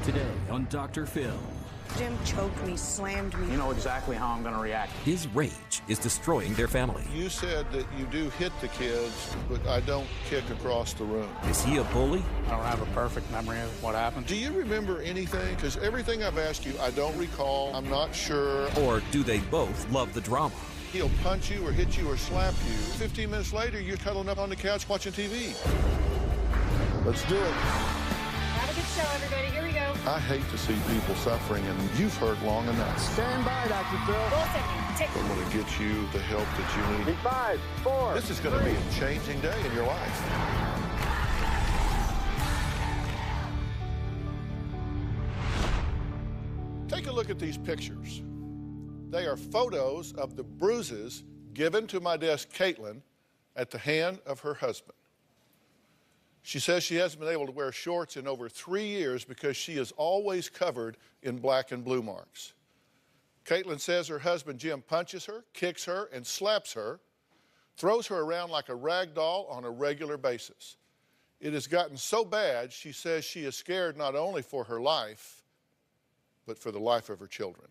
Today on Dr. Phil. Jim choked me, slammed me. You know exactly how I'm going to react. His rage is destroying their family. You said that you do hit the kids, but I don't kick across the room. Is he a bully? I don't have a perfect memory of what happened. Do you remember anything? Because everything I've asked you, I don't recall. I'm not sure. Or do they both love the drama? He'll punch you or hit you or slap you. 15 minutes later, you're cuddling up on the couch watching TV. Let's do it. Have a good show, everybody. Here we go. I hate to see people suffering, and you've hurt long enough. Stand by, Dr. Phil. Wilson, take I'm going to get you the help that you need. In 5, 4, This is going to be a changing day in your life. Take a look at these pictures. They are photos of the bruises given to my desk, Caitlin, at the hand of her husband. She says she hasn't been able to wear shorts in over 3 years because she is always covered in black and blue marks. Caitlin says her husband, Jim, punches her, kicks her, and slaps her, throws her around like a rag doll on a regular basis. It has gotten so bad, she says she is scared not only for her life, but for the life of her children.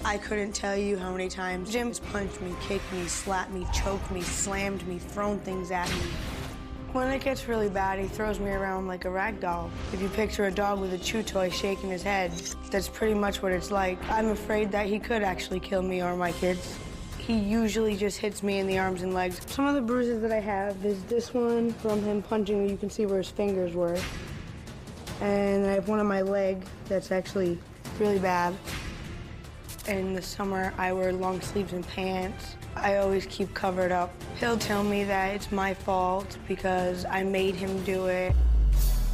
I couldn't tell you how many times Jim's punched me, kicked me, slapped me, choked me, slammed me, thrown things at me. When it gets really bad, he throws me around like a rag doll. If you picture a dog with a chew toy shaking his head, that's pretty much what it's like. I'm afraid that he could actually kill me or my kids. He usually just hits me in the arms and legs. Some of the bruises that I have is this one from him punching me. You can see where his fingers were. And I have one on my leg that's actually really bad. In the summer, I wear long sleeves and pants. I always keep covered up. He'll tell me that it's my fault because I made him do it.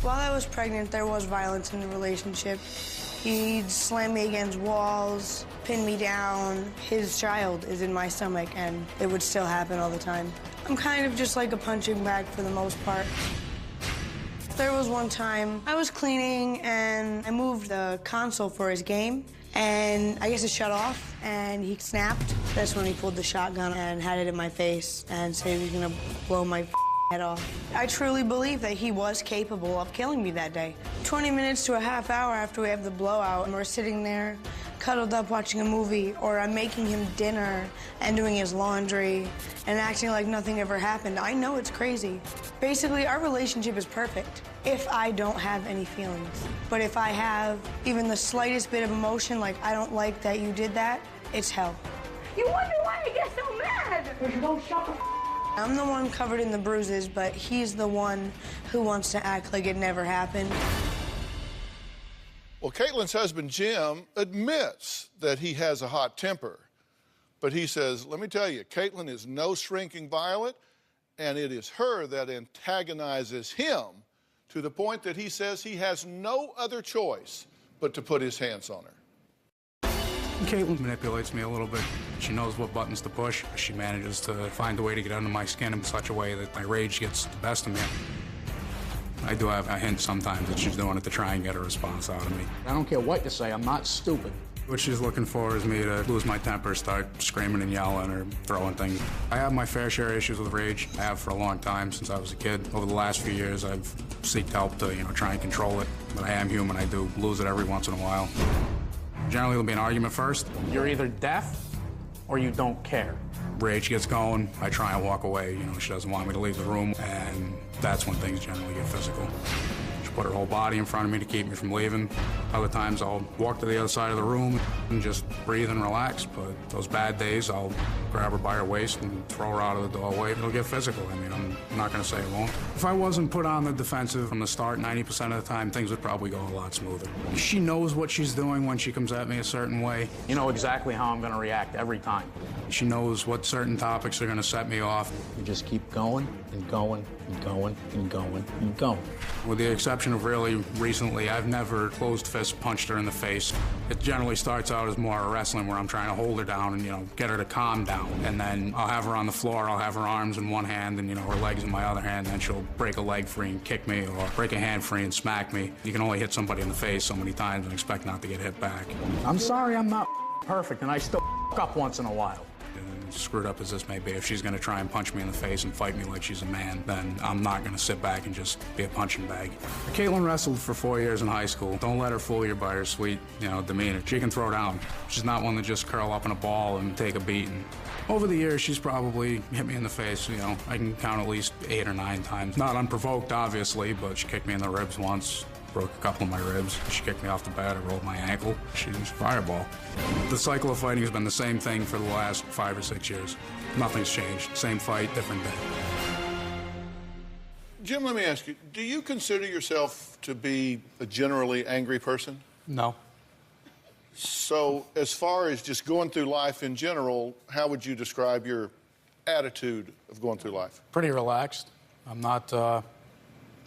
While I was pregnant, there was violence in the relationship. He'd slam me against walls, pin me down. His child is in my stomach, and it would still happen all the time. I'm kind of just like a punching bag for the most part. There was one time I was cleaning, and I moved the console for his game. And I guess it shut off, and he snapped. That's when he pulled the shotgun and had it in my face and said he was gonna blow my head off. I truly believe that he was capable of killing me that day. 20 minutes to a half hour after we have the blowout, and we're sitting there cuddled up watching a movie, or I'm making him dinner and doing his laundry and acting like nothing ever happened. I know it's crazy. Basically, our relationship is perfect if I don't have any feelings. But if I have even the slightest bit of emotion, like I don't like that you did that, it's hell. You wonder why I get so mad. Because you don't shut the I'm the one covered in the bruises, but he's the one who wants to act like it never happened. Well, Caitlin's husband, Jim, admits that he has a hot temper. But he says, let me tell you, Caitlin is no shrinking violet, and it is her that antagonizes him to the point that he says he has no other choice but to put his hands on her. Caitlin manipulates me a little bit. She knows what buttons to push. She manages to find a way to get under my skin in such a way that my rage gets the best of me. I do have a hint sometimes that she's doing it to try and get a response out of me. I don't care what you say, I'm not stupid. What she's looking for is me to lose my temper, start screaming and yelling or throwing things. I have my fair share of issues with rage. I have for a long time, since I was a kid. Over the last few years, I've sought help to, try and control it. But I am human. I do lose it every once in a while. Generally, there'll be an argument first. You're either deaf or you don't care. Rage gets going. I try and walk away. She doesn't want me to leave the room, and that's when things generally get physical. She'll put her whole body in front of me to keep me from leaving. Other times I'll walk to the other side of the room and just breathe and relax, but those bad days I'll grab her by her waist and throw her out of the doorway. It'll get physical. I'm not going to say it won't. If I wasn't put on the defensive from the start, 90% of the time, things would probably go a lot smoother. She knows what she's doing when she comes at me a certain way. You know exactly how I'm going to react every time. She knows what certain topics are going to set me off. You just keep going and going and going and going and going. With the exception of really recently, I've never closed fist punched her in the face. It generally starts out as more wrestling where I'm trying to hold her down and, get her to calm down. And then I'll have her on the floor, I'll have her arms in one hand and, her legs in my other hand, and then she'll break a leg free and kick me or break a hand free and smack me. You can only hit somebody in the face so many times and expect not to get hit back. I'm sorry I'm not perfect, and I still up once in a while. screwed up as this may be, if she's going to try and punch me in the face and fight me like she's a man, then I'm not going to sit back and just be a punching bag. Caitlin wrestled for 4 years in high school. Don't let her fool you by her sweet, demeanor. She can throw down. She's not one to just curl up in a ball and take a beating. Over the years, she's probably hit me in the face, I can count at least 8 or 9 times. Not unprovoked, obviously, but she kicked me in the ribs once. Broke a couple of my ribs. She kicked me off the bed. I rolled my ankle. She was a fireball. The cycle of fighting has been the same thing for the last 5 or 6 years. Nothing's changed. Same fight, different day. Jim, let me ask you, do you consider yourself to be a generally angry person? No. So as far as just going through life in general, how would you describe your attitude of going through life? Pretty relaxed.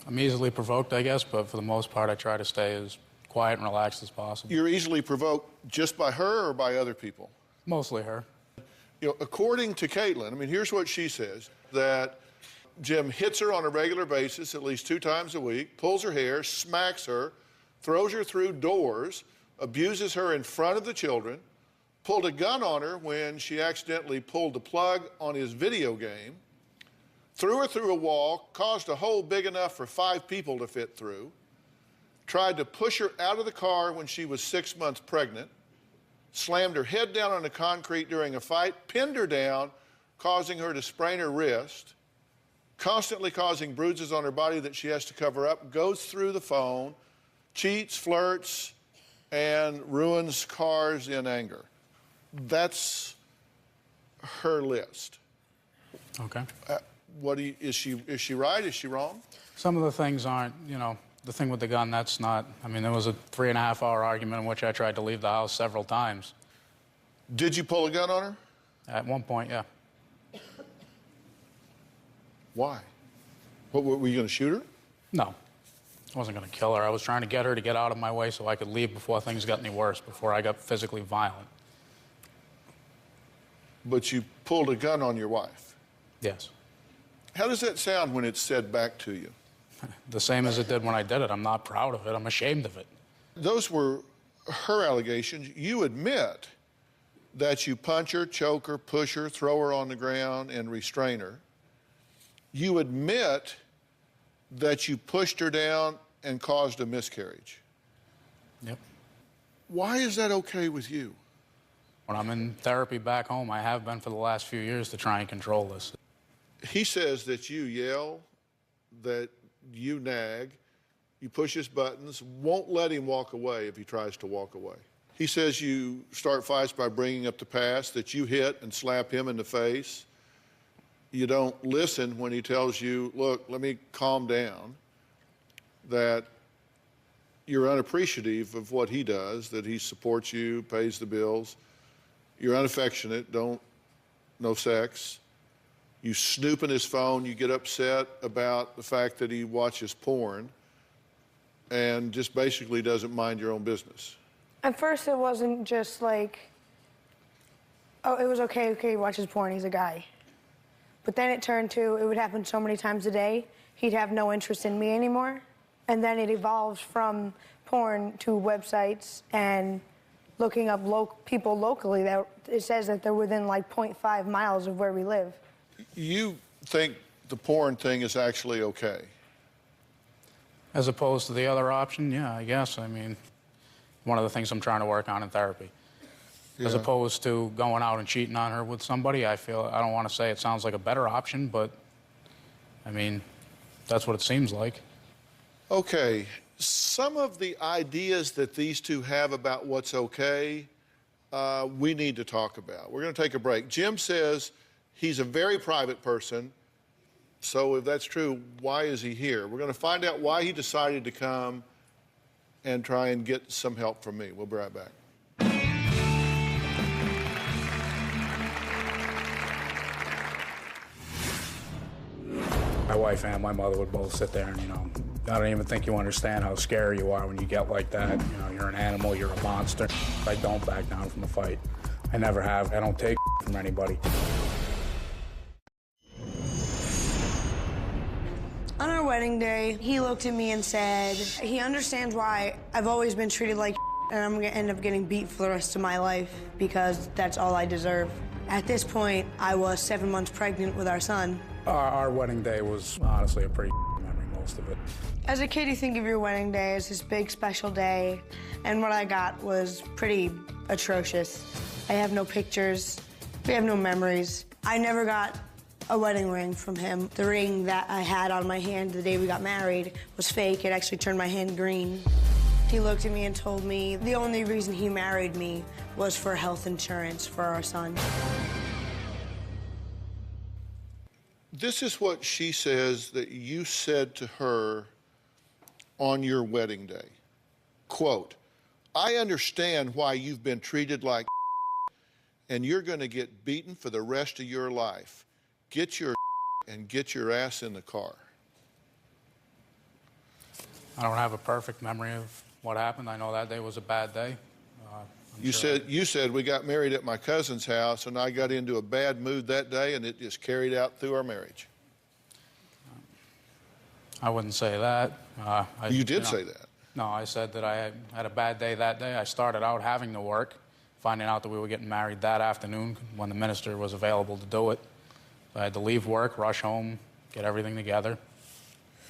I'm easily provoked, I guess, but for the most part, I try to stay as quiet and relaxed as possible. You're easily provoked just by her or by other people? Mostly her. According to Caitlin, here's what she says, that Jim hits her on a regular basis at least 2 times a week, pulls her hair, smacks her, throws her through doors, abuses her in front of the children, pulled a gun on her when she accidentally pulled the plug on his video game, threw her through a wall, caused a hole big enough for 5 people to fit through, tried to push her out of the car when she was 6 months pregnant, slammed her head down on the concrete during a fight, pinned her down, causing her to sprain her wrist, constantly causing bruises on her body that she has to cover up, goes through the phone, cheats, flirts, and ruins cars in anger. That's her list. Okay. Is she right? Is she wrong? Some of the things aren't, the thing with the gun, that's not, there was a 3.5-hour argument in which I tried to leave the house several times. Did you pull a gun on her? At one point, yeah. Why? What, were you going to shoot her? No. I wasn't going to kill her. I was trying to get her to get out of my way so I could leave before things got any worse, before I got physically violent. But you pulled a gun on your wife? Yes. How does that sound when it's said back to you? The same as it did when I did it. I'm not proud of it. I'm ashamed of it. Those were her allegations. You admit that you punch her, choke her, push her, throw her on the ground, and restrain her. You admit that you pushed her down and caused a miscarriage. Yep. Why is that okay with you? When I'm in therapy back home, I have been for the last few years to try and control this. He says that you yell, that you nag, you push his buttons, won't let him walk away if he tries to walk away. He says you start fights by bringing up the past, that you hit and slap him in the face. You don't listen when he tells you, look, let me calm down, that you're unappreciative of what he does, that he supports you, pays the bills. You're unaffectionate, no sex. You snoop in his phone, you get upset about the fact that he watches porn and just basically doesn't mind your own business. At first it wasn't just like, oh, it was okay, he watches porn, he's a guy. But then it turned to, it would happen so many times a day, he'd have no interest in me anymore. And then it evolved from porn to websites and looking up people locally that it says that they're within like 0.5 miles of where we live. You think the porn thing is actually okay? As opposed to the other option, yeah, I guess. One of the things I'm trying to work on in therapy. Yeah. As opposed to going out and cheating on her with somebody, I don't want to say it sounds like a better option, but, that's what it seems like. Okay, some of the ideas that these two have about what's okay, we need to talk about. We're going to take a break. Jim says he's a very private person, so if that's true, why is he here? We're going to find out why he decided to come and try and get some help from me. We'll be right back. My wife and my mother would both sit there and, I don't even think you understand how scary you are when you get like that. You're an animal, you're a monster. I don't back down from a fight. I never have. I don't take from anybody. On our wedding day, he looked at me and said, he understands why I've always been treated like and I'm gonna end up getting beat for the rest of my life because that's all I deserve. At this point, I was 7 months pregnant with our son. Our wedding day was honestly a pretty memory, most of it. As a kid, you think of your wedding day as this big special day, and what I got was pretty atrocious. I have no pictures. We have no memories. I never got a wedding ring from him. The ring that I had on my hand the day we got married was fake. It actually turned my hand green. He looked at me and told me the only reason he married me was for health insurance for our son. This is what she says that you said to her on your wedding day. Quote, "I understand why you've been treated like and you're going to get beaten for the rest of your life. Get your and get your ass in the car." I don't have a perfect memory of what happened. I know that day was a bad day. You said we got married at my cousin's house, and I got into a bad mood that day, and it just carried out through our marriage. I wouldn't say that. You did say that. No, I said that I had a bad day that day. I started out having to work, finding out that we were getting married that afternoon when the minister was available to do it. So I had to leave work, rush home, get everything together.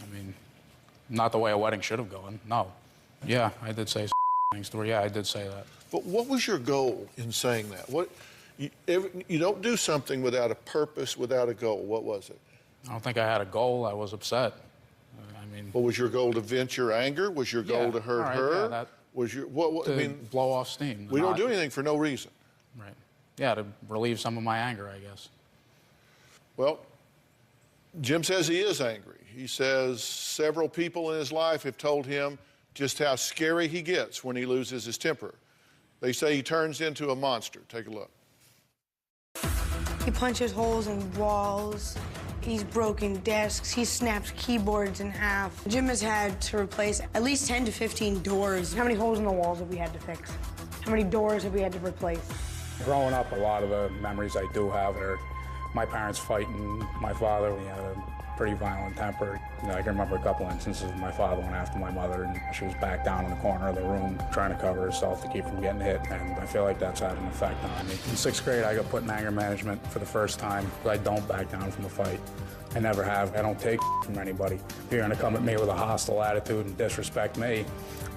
I mean, not the way a wedding should have gone, no. Yeah, I did say things to her. Yeah, I did say that. But what was your goal in saying that? You don't do something without a purpose, without a goal. What was it? I don't think I had a goal. I was upset. I mean, Well, was your goal to vent your anger? Was your goal to hurt her? Yeah, that, was your what? I mean, blow off steam. We don't do anything for no reason. Right. Yeah, to relieve some of my anger, I guess. Well, Jim says he is angry. He says several people in his life have told him just how scary he gets when he loses his temper. They say he turns into a monster. Take a look. He punches holes in walls. He's broken desks. He snapped keyboards in half. Jim has had to replace at least 10 to 15 doors. How many holes in the walls have we had to fix? How many doors have we had to replace? Growing up, a lot of the memories I do have are my parents fighting. My father, he had a pretty violent temper. You know, I can remember a couple instances of my father went after my mother, and she was back down in the corner of the room trying to cover herself to keep from getting hit, and I feel like that's had an effect on me. In 6th grade, I got put in anger management for the first time. I don't back down from a fight. I never have. I don't take from anybody. If you're gonna come at me with a hostile attitude and disrespect me,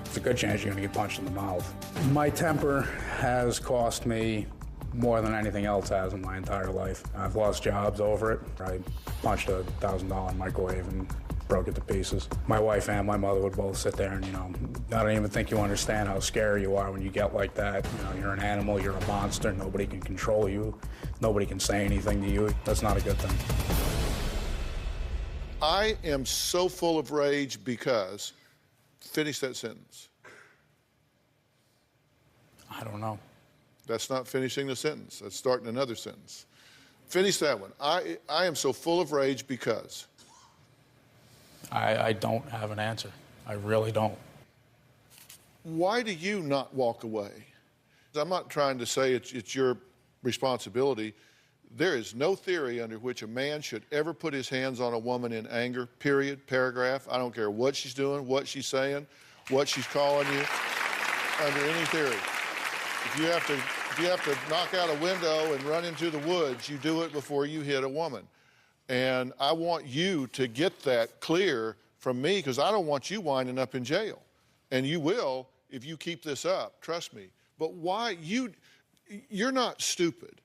there's a good chance you're gonna get punched in the mouth. My temper has cost me more than anything else has in my entire life. I've lost jobs over it. I punched a $1,000 microwave and broke it to pieces. My wife and my mother would both sit there and, you know, I don't even think you understand how scary you are when you get like that. You know, you're an animal, you're a monster, nobody can control you, nobody can say anything to you. That's not a good thing. I am so full of rage because, finish that sentence. I don't know. That's not finishing the sentence. That's starting another sentence. Finish that one. I am so full of rage because. I don't have an answer. I really don't. Why do you not walk away? I'm not trying to say it's your responsibility. There is no theory under which a man should ever put his hands on a woman in anger, period, paragraph. I don't care what she's doing, what she's saying, what she's calling you, under any theory. If you have to knock out a window and run into the woods, you do it before you hit a woman. And I want you to get that clear from me, because I don't want you winding up in jail. And you will if you keep this up, trust me. But why? You're not stupid.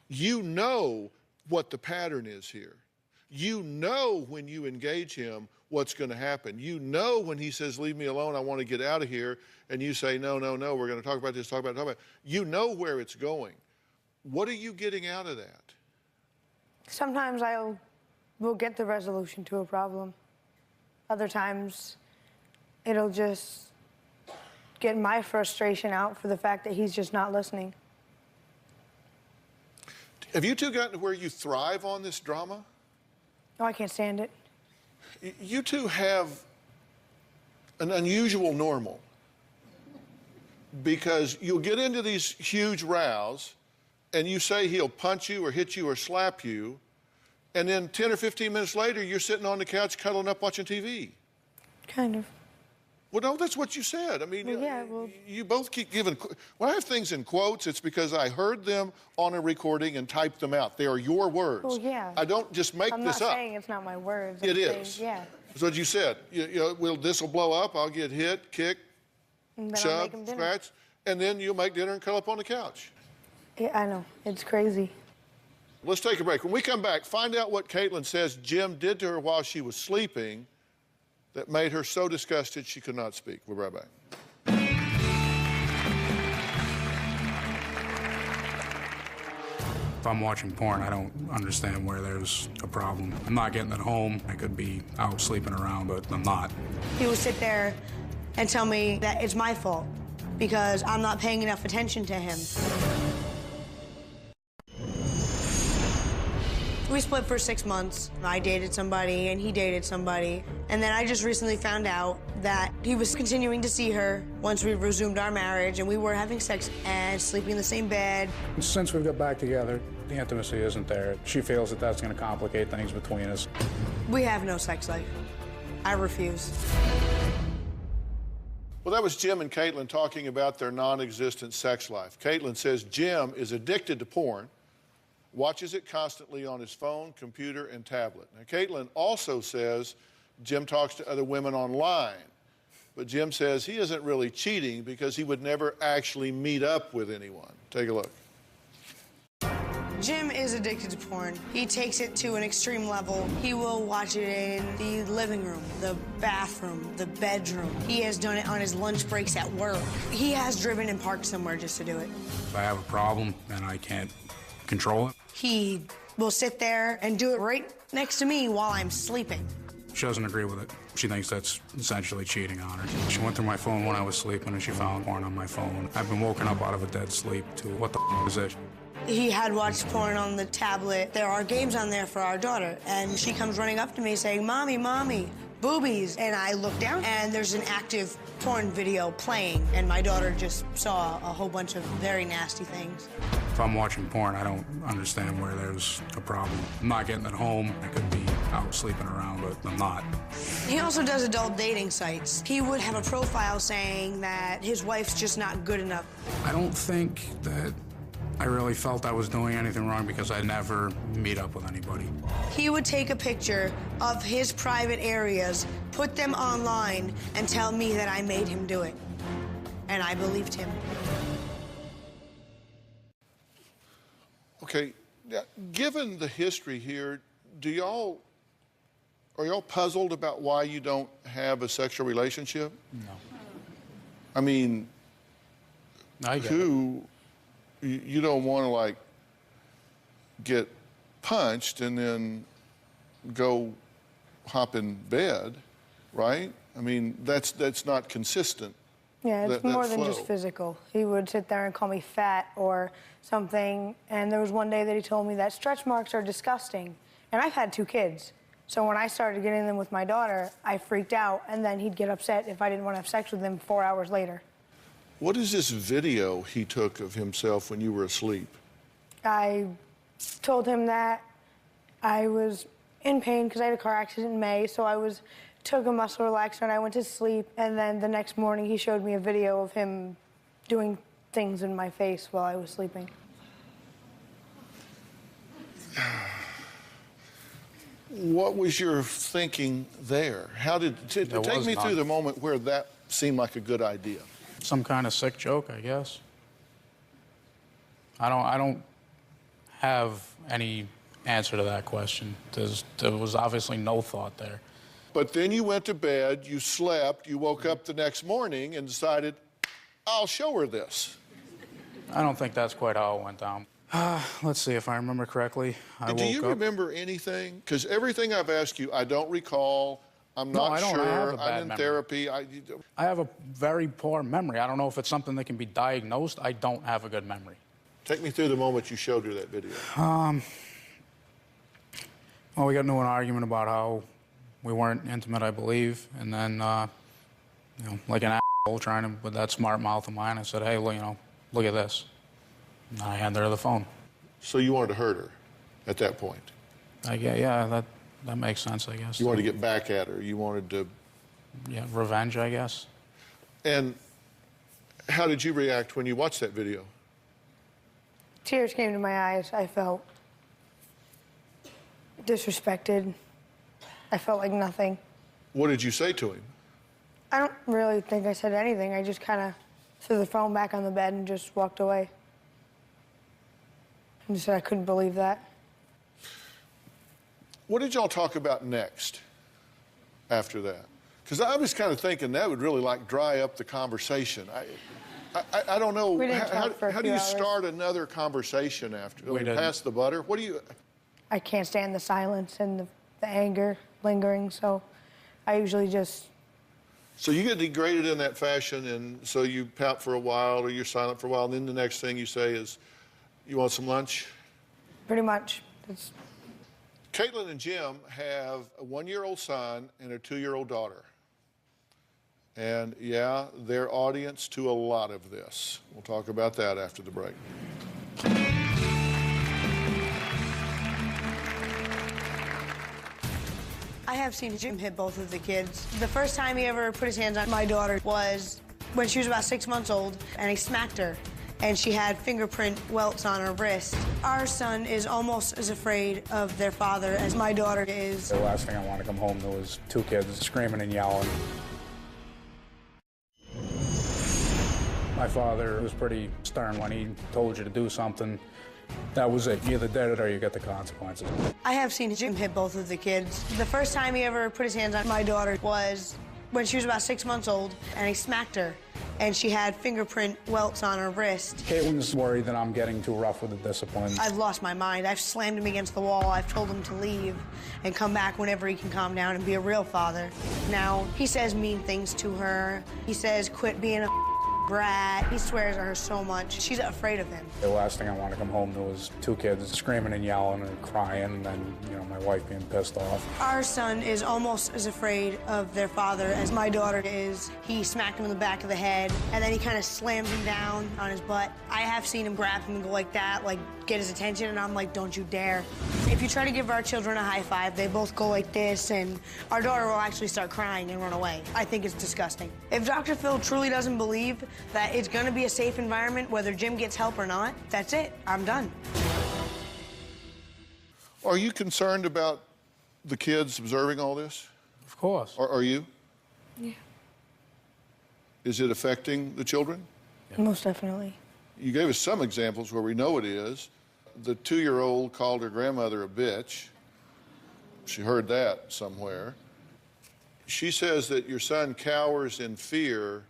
You know what the pattern is here. You know when you engage him what's going to happen. You know when he says, leave me alone, I want to get out of here, and you say, no, no, no, we're going to talk about this, talk about it, talk about it. You know where it's going. What are you getting out of that? Sometimes we'll get the resolution to a problem. Other times, it'll just get my frustration out for the fact that he's just not listening. Have you two gotten to where you thrive on this drama? No, I can't stand it. You two have an unusual normal, because you'll get into these huge rows and you say he'll punch you or hit you or slap you, and then 10 or 15 minutes later you're sitting on the couch cuddling up watching TV. Kind of. Well, no, that's what you said. I mean, Well, yeah, well- you both keep giving... When I have things in quotes, it's because I heard them on a recording and typed them out. They are your words. Well, yeah. I don't just make I'm this not up. saying it's not my words. It I'm saying- is. Yeah. That's what you said. This will blow up. I'll get hit, kicked, And then I'll shoved, make 'em dinner. scratched, and then you'll make dinner and curl up on the couch. Yeah, I know. It's crazy. Let's take a break. When we come back, find out what Caitlin says Jim did to her while she was sleeping that made her so disgusted she could not speak. We'll be right back. If I'm watching porn, I don't understand where there's a problem. I'm not getting it home. I could be out sleeping around, but I'm not. He would sit there and tell me that it's my fault because I'm not paying enough attention to him. We split for 6 months. I dated somebody and he dated somebody. And then I just recently found out that he was continuing to see her once we resumed our marriage and we were having sex and sleeping in the same bed. Since we've got back together, the intimacy isn't there. She feels that that's going to complicate things between us. We have no sex life. I refuse. Well, that was Jim and Caitlin talking about their non-existent sex life. Caitlin says Jim is addicted to porn, watches it constantly on his phone, computer, and tablet. Now, Caitlin also says Jim talks to other women online, but Jim says he isn't really cheating because he would never actually meet up with anyone. Take a look. Jim is addicted to porn. He takes it to an extreme level. He will watch it in the living room, the bathroom, the bedroom. He has done it on his lunch breaks at work. He has driven and parked somewhere just to do it. If I have a problem and I can't control it, He will sit there and do it right next to me while I'm sleeping. she doesn't agree with it. She thinks that's essentially cheating on her. She went through my phone when I was sleeping and she found porn on my phone. I've been woken up out of a dead sleep to what the is this? He had watched porn on the tablet. There are games on there for our daughter, and she comes running up to me saying, "Mommy, Mommy, boobies." And I look down, and there's an active porn video playing, and my daughter just saw a whole bunch of very nasty things. If I'm watching porn, I don't understand where there's a problem. I'm not getting it home. I could be out sleeping around, but I'm not. He also does adult dating sites. He would have a profile saying that his wife's just not good enough. I don't think that I really felt I was doing anything wrong because I never meet up with anybody. He would take a picture of his private areas, put them online, and tell me that I made him do it. And I believed him. Okay, now, given the history here, are y'all puzzled about why you don't have a sexual relationship? No. I mean, I get it. you don't want to, like, get punched and then go hop in bed, right? I mean, that's not consistent. Yeah, it's that more than just flow. physical. He would sit there and call me fat or something, and there was one day that he told me that stretch marks are disgusting. And I've had 2 kids, so when I started getting them with my daughter, I freaked out, and then he'd get upset if I didn't want to have sex with him 4 hours later. What is this video he took of himself when you were asleep? I told him that I was in pain because I had a car accident in May, so took a muscle relaxer and I went to sleep, and then the next morning he showed me a video of him doing things in my face while I was sleeping. What was your thinking there? Take me through the moment where that seemed like a good idea. Some kind of sick joke, I guess. I don't have any answer to that question. There was obviously no thought there. But then you went to bed, you slept, you woke up the next morning and decided, I'll show her this. I don't think that's quite how it went down. Let's see if I remember correctly. Do you remember anything? Because everything I've asked you, I don't recall. I'm No, not I don't. sure. I have a bad I'm in memory. therapy. I have a very poor memory. I don't know if it's something that can be diagnosed. I don't have a good memory. Take me through the moment you showed her that video. Well, we got into an argument about how we weren't intimate, I believe, and then, like an asshole trying to, with that smart mouth of mine, I said, "Hey, look at this." And I handed her the phone. So you wanted to hurt her at that point? That makes sense, I guess. You wanted to get back at her. You wanted to... Yeah, revenge, I guess. And how did you react when you watched that video? Tears came to my eyes. I felt disrespected. I felt like nothing. What did you say to him? I don't really think I said anything. I just kind of threw the phone back on the bed and just walked away. And just said I couldn't believe that. What did y'all talk about next after that? Because I was kind of thinking that would really like dry up the conversation. I don't know. We didn't talk for a how do few you hours. start another conversation after? Pass the butter? What do you... I can't stand the silence and the anger lingering, so I usually just... So you get degraded in that fashion, and so you pout for a while, or you're silent for a while, and then the next thing you say is, you want some lunch? Pretty much. It's... Caitlin and Jim have a 1-year-old son and a 2-year-old daughter. And yeah, they're audience to a lot of this. We'll talk about that after the break. I have seen Jim hit both of the kids. The first time he ever put his hands on my daughter was when she was about 6 months old, and he smacked her, and she had fingerprint welts on her wrist. Our son is almost as afraid of their father as my daughter is. The last thing I wanted to come home to was 2 kids screaming and yelling. My father was pretty stern. When he told you to do something, that was it. You either did it or you get the consequences. I have seen Jim hit both of the kids. The first time he ever put his hands on my daughter was when she was about 6 months old, and he smacked her, and she had fingerprint welts on her wrist. Caitlin's worried that I'm getting too rough with the discipline. I've lost my mind. I've slammed him against the wall. I've told him to leave and come back whenever he can calm down and be a real father. Now, he says mean things to her. He says, quit being a brat. He swears at her so much. She's afraid of him. The last thing I wanted to come home to was 2 kids screaming and yelling and crying, and then, you know, my wife being pissed off. Our son is almost as afraid of their father as my daughter is. He smacked him in the back of the head, and then he kind of slammed him down on his butt. I have seen him grab him and go like that, like get his attention, and I'm like, don't you dare. If you try to give our children a high five, they both go like this, and our daughter will actually start crying and run away. I think it's disgusting. If Dr. Phil truly doesn't believe that it's gonna be a safe environment, whether Jim gets help or not, that's it, I'm done. Are you concerned about the kids observing all this? Of course. Are you? Yeah. Is it affecting the children? Most definitely. You gave us some examples where we know it is. The 2-year-old called her grandmother a bitch. She heard that somewhere. She says that your son cowers in fear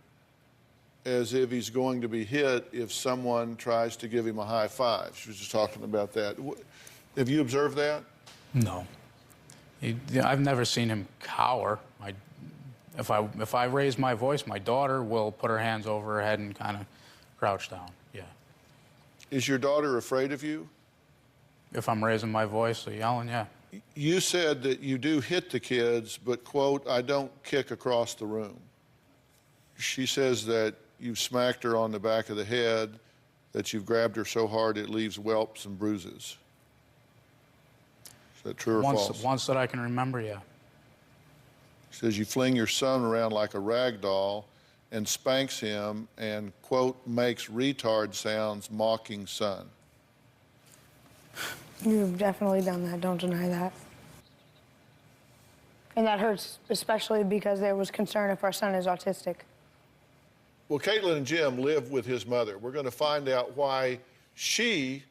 as if he's going to be hit if someone tries to give him a high five. She was just talking about that. Have you observed that? No. I've never seen him cower. If I raise my voice, my daughter will put her hands over her head and kind of crouch down, yeah. Is your daughter afraid of you? If I'm raising my voice or yelling, yeah. You said that you do hit the kids, but, quote, I don't kick across the room. She says that you've smacked her on the back of the head, that you've grabbed her so hard it leaves whelps and bruises. Is that true or false? Once that I can remember, yeah. She says you fling your son around like a rag doll and spanks him and, quote, makes retard sounds mocking son. You've definitely done that, don't deny that. And that hurts, especially because there was concern if our son is autistic. Well, Caitlin and Jim live with his mother. We're going to find out why she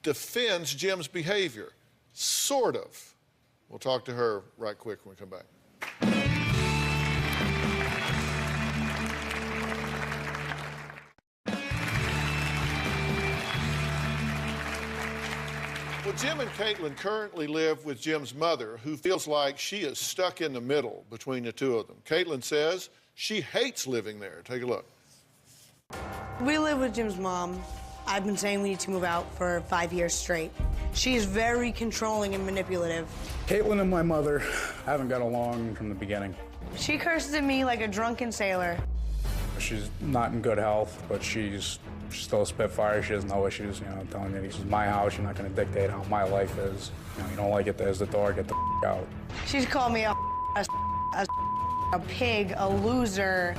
defends Jim's behavior. Sort of. We'll talk to her right quick when we come back. Well, Jim and Caitlin currently live with Jim's mother, who feels like she is stuck in the middle between the two of them. Caitlin says she hates living there. Take a look. We live with Jim's mom. I've been saying we need to move out for 5 years straight. She is very controlling and manipulative. Caitlin and my mother haven't got along from the beginning. She curses at me like a drunken sailor. She's not in good health, but she's still a spitfire. She has no issues, you know, telling me this is my house. You're not going to dictate how my life is. You know, you don't like it, there's the door, get the out. She's called me a pig, a loser.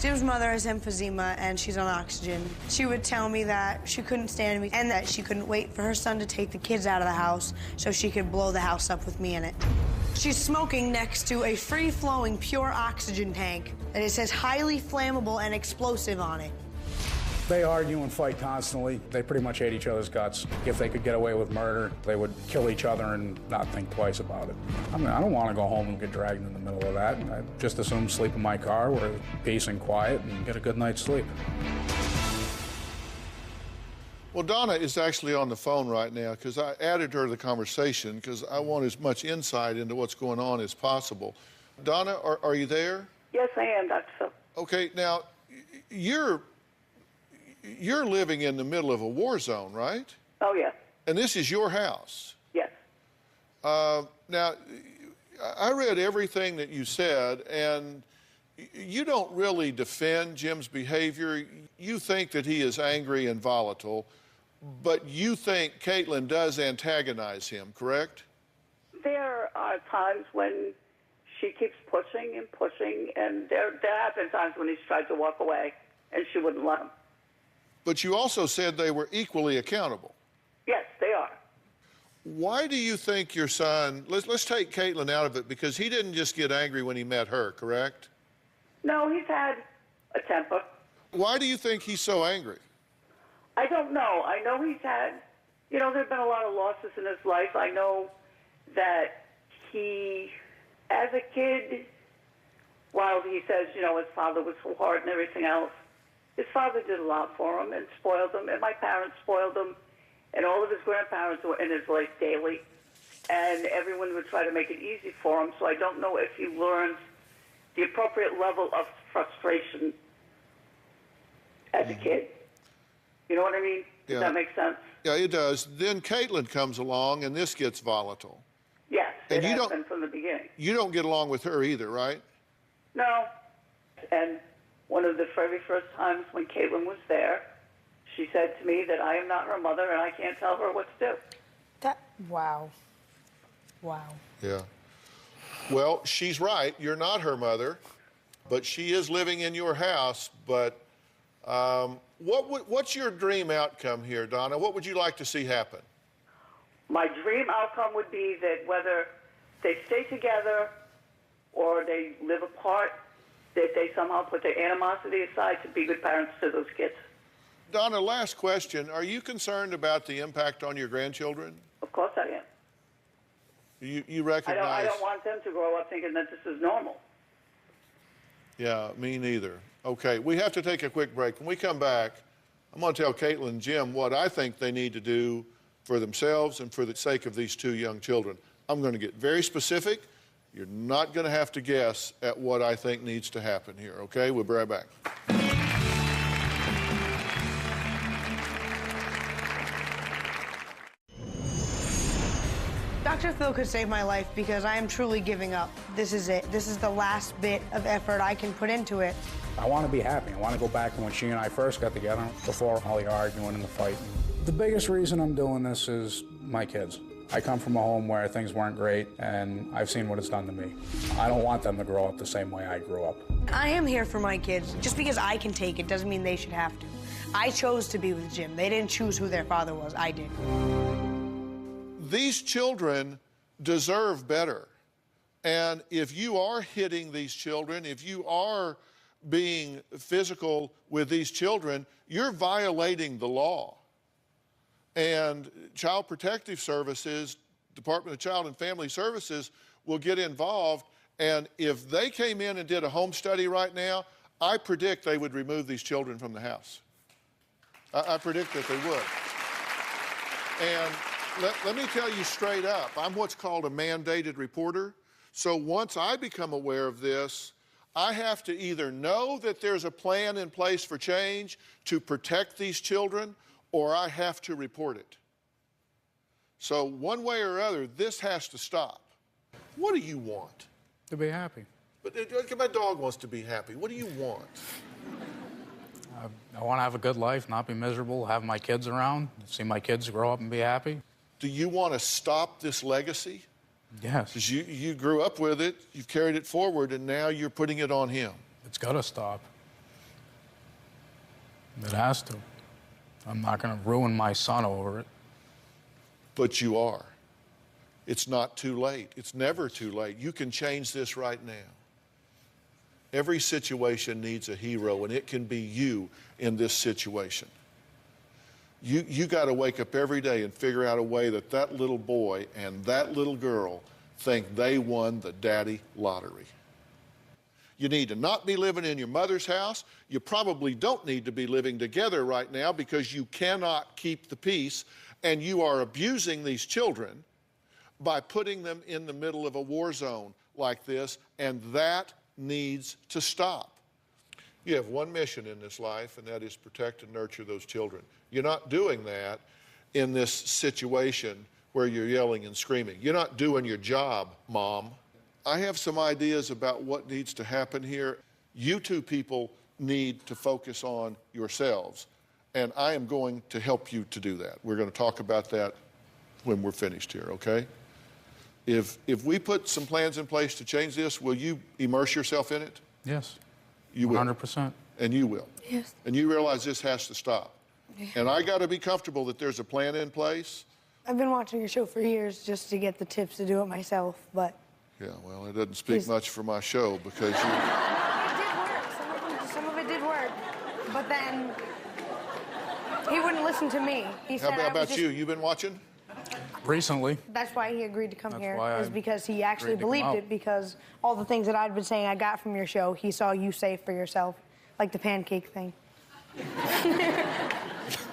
Jim's mother has emphysema and she's on oxygen. She would tell me that she couldn't stand me and that she couldn't wait for her son to take the kids out of the house so she could blow the house up with me in it. She's smoking next to a free-flowing pure oxygen tank and it says highly flammable and explosive on it. They argue and fight constantly. They pretty much hate each other's guts. If they could get away with murder, they would kill each other and not think twice about it. I mean, I don't want to go home and get dragged in the middle of that. I just assume sleep in my car where it's peace and quiet and get a good night's sleep. Well, Donna is actually on the phone right now because I added her to the conversation because I want as much insight into what's going on as possible. Donna, are you there? Yes, I am, Dr. Phil. Okay, now, you're living in the middle of a war zone, right? Oh, yes. And this is your house. Yes. Now, I read everything that you said, and you don't really defend Jim's behavior. You think that he is angry and volatile, but you think Caitlin does antagonize him, correct? There are times when she keeps pushing and pushing, and there have been times when he's tried to walk away, and she wouldn't let him. But you also said they were equally accountable. Yes, they are. Why do you think your son, let's take Caitlin out of it, because he didn't just get angry when he met her, correct? No, he's had a temper. Why do you think he's so angry? I don't know. I know he's had, there have been a lot of losses in his life. I know that he, as a kid, while he says, his father was so hard and everything else, his father did a lot for him and spoiled him, and my parents spoiled him, and all of his grandparents were in his life daily, and everyone would try to make it easy for him, so I don't know if he learned the appropriate level of frustration as a kid. You know what I mean? Does that make sense? Yeah, it does. Then Caitlin comes along, and this gets volatile. Yes, and it has been from the beginning. You don't get along with her either, right? No. And one of the very first times when Caitlin was there, she said to me that I am not her mother and I can't tell her what to do. Wow. Yeah. Well, she's right. You're not her mother, but she is living in your house. But what's your dream outcome here, Donna? What would you like to see happen? My dream outcome would be that whether they stay together or they live apart, that they somehow put their animosity aside to be good parents to those kids. Donna, last question. Are you concerned about the impact on your grandchildren? Of course I am. You recognize... I don't want them to grow up thinking that this is normal. Yeah, me neither. Okay, we have to take a quick break. When we come back, I'm going to tell Caitlin and Jim what I think they need to do for themselves and for the sake of these two young children. I'm going to get very specific. You're not going to have to guess at what I think needs to happen here, okay? We'll be right back. Dr. Phil could save my life because I am truly giving up. This is it. This is the last bit of effort I can put into it. I want to be happy. I want to go back to when she and I first got together, before all the arguing and the fighting. The biggest reason I'm doing this is my kids. I come from a home where things weren't great, and I've seen what it's done to me. I don't want them to grow up the same way I grew up. I am here for my kids. Just because I can take it doesn't mean they should have to. I chose to be with Jim. They didn't choose who their father was. I did. These children deserve better. And if you are hitting these children, if you are being physical with these children, you're violating the law. And Child Protective Services, Department of Child and Family Services will get involved. And if they came in and did a home study right now, I predict they would remove these children from the house. I predict that they would. And let me tell you straight up, I'm what's called a mandated reporter. So once I become aware of this, I have to either know that there's a plan in place for change to protect these children, or I have to report it. So one way or other, this has to stop. What do you want? To be happy. But my dog wants to be happy. What do you want? I want to have a good life, not be miserable, have my kids around, see my kids grow up and be happy. Do you want to stop this legacy? Yes. Because you grew up with it, you've carried it forward, and now you're putting it on him. It's got to stop. It has to. I'm not going to ruin my son over it. But you are. It's not too late. It's never too late. You can change this right now. Every situation needs a hero, and it can be you in this situation. You got to wake up every day and figure out a way that that little boy and that little girl think they won the daddy lottery. You need to not be living in your mother's house. You probably don't need to be living together right now because you cannot keep the peace, and you are abusing these children by putting them in the middle of a war zone like this, and that needs to stop. You have one mission in this life, and that is protect and nurture those children. You're not doing that in this situation where you're yelling and screaming. You're not doing your job, Mom. I have some ideas about what needs to happen here. You two people need to focus on yourselves, and I am going to help you to do that. We're going to talk about that when we're finished here, okay? If we put some plans in place to change this, will you immerse yourself in it? Yes. You will. 100%. And you will. Yes. And you realize this has to stop. Yeah. And I got to be comfortable that there's a plan in place. I've been watching your show for years just to get the tips to do it myself, but... Yeah, well, it doesn't speak much for my show because you... It did work. Some of it did work. But then he wouldn't listen to me. He said, How about you? You been watching? Recently. That's why he agreed to come That's here, why is I because he actually agreed to come believed out. it, because all the things that I'd been saying I got from your show, he saw you say for yourself, like the pancake thing.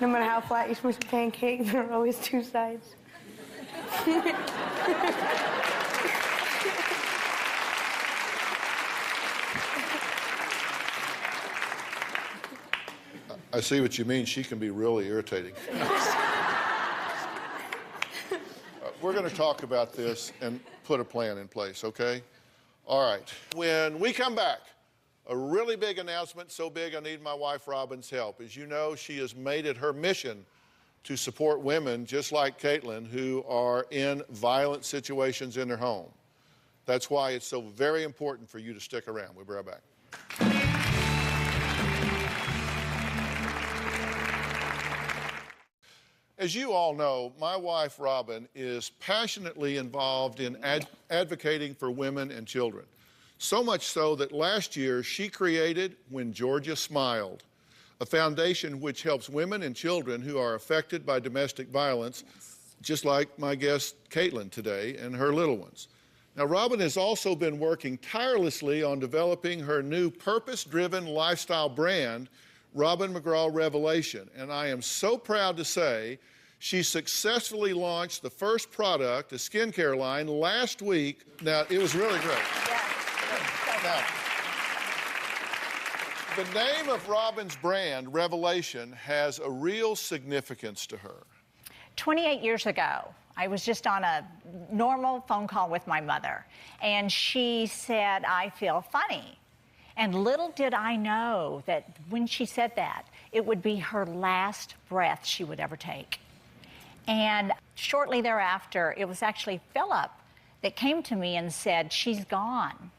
No matter how flat you smush a pancake, there are always two sides. I see what you mean. She can be really irritating. We're going to talk about this and put a plan in place, okay? All right. When we come back, a really big announcement, so big I need my wife Robin's help. As you know, she has made it her mission to support women just like Caitlin who are in violent situations in their home. That's why it's so very important for you to stick around. We'll be right back. As you all know, my wife, Robin, is passionately involved in advocating for women and children. So much so that last year she created When Georgia Smiled, a foundation which helps women and children who are affected by domestic violence, just like my guest Caitlin today and her little ones. Now, Robin has also been working tirelessly on developing her new purpose-driven lifestyle brand, Robin McGraw Revelation, and I am so proud to say she successfully launched the first product, a skincare line, last week. Now, it was really great. Now, the name of Robin's brand, Revelation, has a real significance to her. 28 years ago, I was just on a normal phone call with my mother, and she said, "I feel funny." And little did I know that when she said that, it would be her last breath she would ever take. And shortly thereafter, it was actually Philip that came to me and said, "She's gone."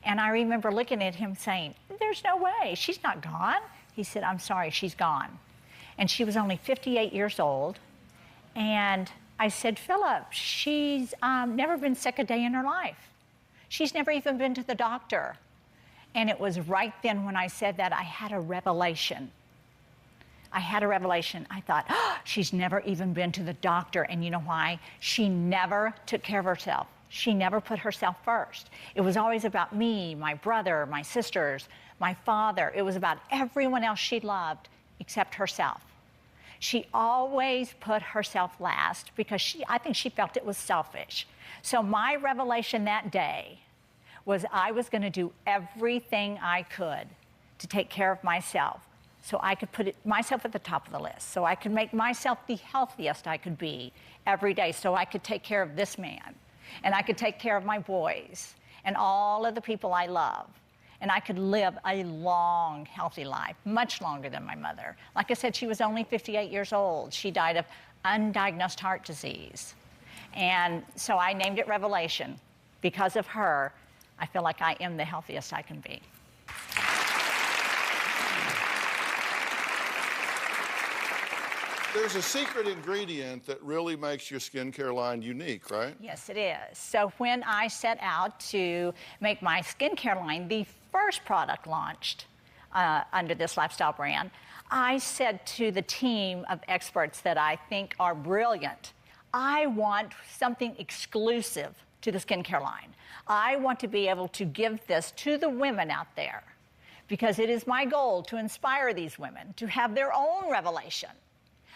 And I remember looking at him saying, "There's no way, she's not gone." He said, "I'm sorry, she's gone." And she was only 58 years old. And I said, "Philip, she's never been sick a day in her life. She's never even been to the doctor." And it was right then when I said that, I had a revelation. I had a revelation. I thought, oh, she's never even been to the doctor. And you know why? She never took care of herself. She never put herself first. It was always about me, my brother, my sisters, my father. It was about everyone else she loved except herself. She always put herself last because I think she felt it was selfish. So my revelation that day was I was going to do everything I could to take care of myself so I could put myself at the top of the list, so I could make myself the healthiest I could be every day, so I could take care of this man, and I could take care of my boys and all of the people I love, and I could live a long, healthy life, much longer than my mother. Like I said, she was only 58 years old. She died of undiagnosed heart disease. And so I named it Revelation. Because of her, I feel like I am the healthiest I can be. There's a secret ingredient that really makes your skincare line unique, right? Yes, it is. So when I set out to make my skincare line, the first product launched under this lifestyle brand, I said to the team of experts that I think are brilliant, I want something exclusive to the skincare line. I want to be able to give this to the women out there because it is my goal to inspire these women to have their own revelation.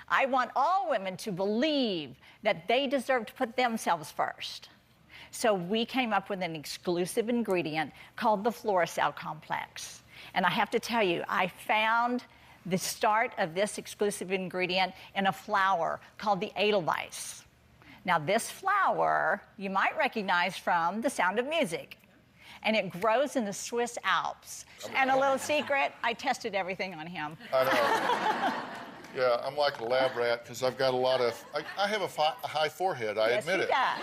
I want all women to believe that they deserve to put themselves first. So we came up with an exclusive ingredient called the Floracell Complex. And I have to tell you, I found the start of this exclusive ingredient in a flower called the Edelweiss. Now this flower, you might recognize from The Sound of Music. And it grows in the Swiss Alps. And a little secret, I tested everything on him. I know. Yeah, I'm like a lab rat because I've got a lot of, I have a high forehead, I admit it. Yes,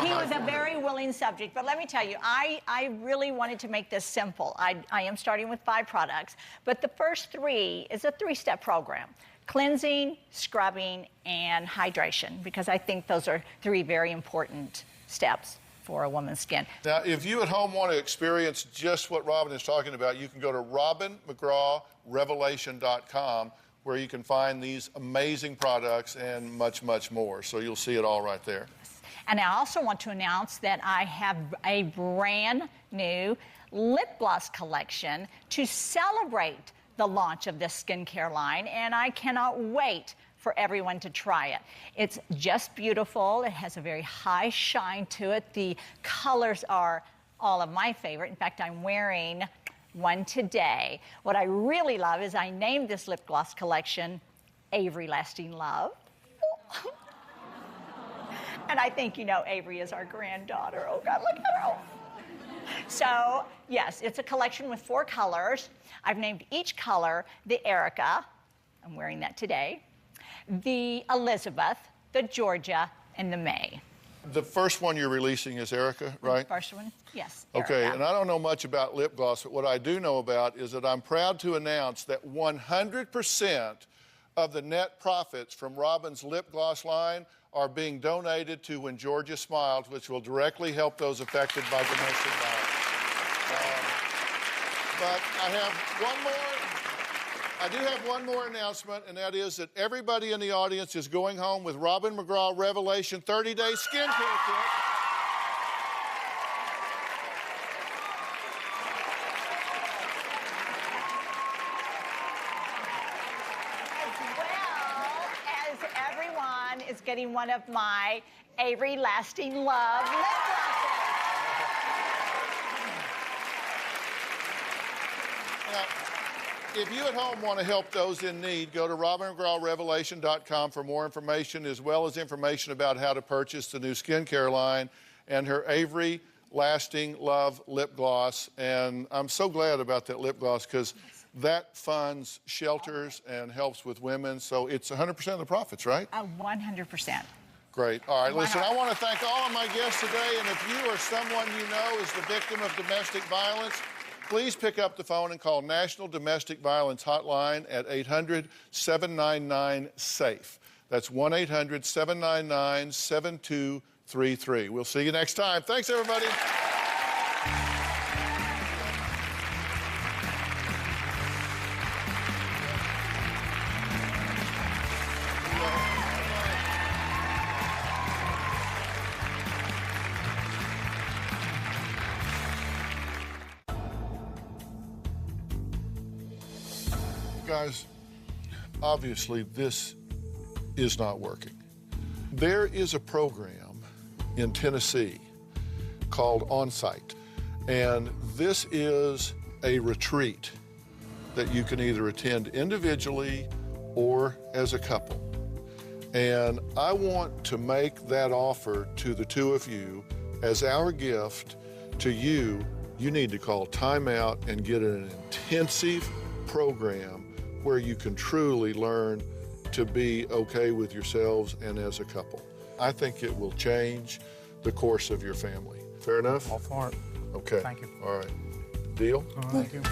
he was a very willing subject, but let me tell you, I really wanted to make this simple. I am starting with 5 products, but the first 3 is a 3-step program. Cleansing, scrubbing, and hydration, because I think those are 3 very important steps for a woman's skin. Now, if you at home want to experience just what Robin is talking about, you can go to robinmcgrawrevelation.com, where you can find these amazing products and much, much more. So you'll see it all right there. And I also want to announce that I have a brand new lip gloss collection to celebrate the launch of this skincare line, and I cannot wait for everyone to try it. It's just beautiful. It has a very high shine to it. The colors are all of my favorite. In fact, I'm wearing one today. What I really love is I named this lip gloss collection Avery Lasting Love. And I think you know Avery is our granddaughter. Oh God, look at her. So yes, it's a collection with 4 colors. I've named each color the Erica, I'm wearing that today, the Elizabeth, the Georgia, and the May. The first one you're releasing is Erica, right? The first one, yes. Okay, Erica. and I don't know much about lip gloss, but what I do know about is that I'm proud to announce that 100% of the net profits from Robin's lip gloss line are being donated to When Georgia Smiles, which will directly help those affected by domestic violence. But I do have one more announcement, and that is that everybody in the audience is going home with Robin McGraw Revelation 30-Day Skincare Kit. Is getting one of my Avery Lasting Love lip glosses. Now, if you at home want to help those in need, go to robinmcgrawrevelation.com for more information, as well as information about how to purchase the new skincare line and her Avery Lasting Love lip gloss. And I'm so glad about that lip gloss because that funds shelters and helps with women, so it's 100% of the profits, right? 100%. Great. All right, listen, I want to thank all of my guests today, and if you or someone you know is the victim of domestic violence, please pick up the phone and call National Domestic Violence Hotline at 800-799-SAFE. That's 1-800-799-7233. We'll see you next time. Thanks, everybody. Guys, obviously this is not working. There is a program in Tennessee called On-Site, and this is a retreat that you can either attend individually or as a couple. And I want to make that offer to the 2 of you as our gift to you. You need to call Time Out and get an intensive program where you can truly learn to be okay with yourselves and as a couple. I think it will change the course of your family. Fair enough? All for it. Okay. Thank you. All right. Deal? Thank you.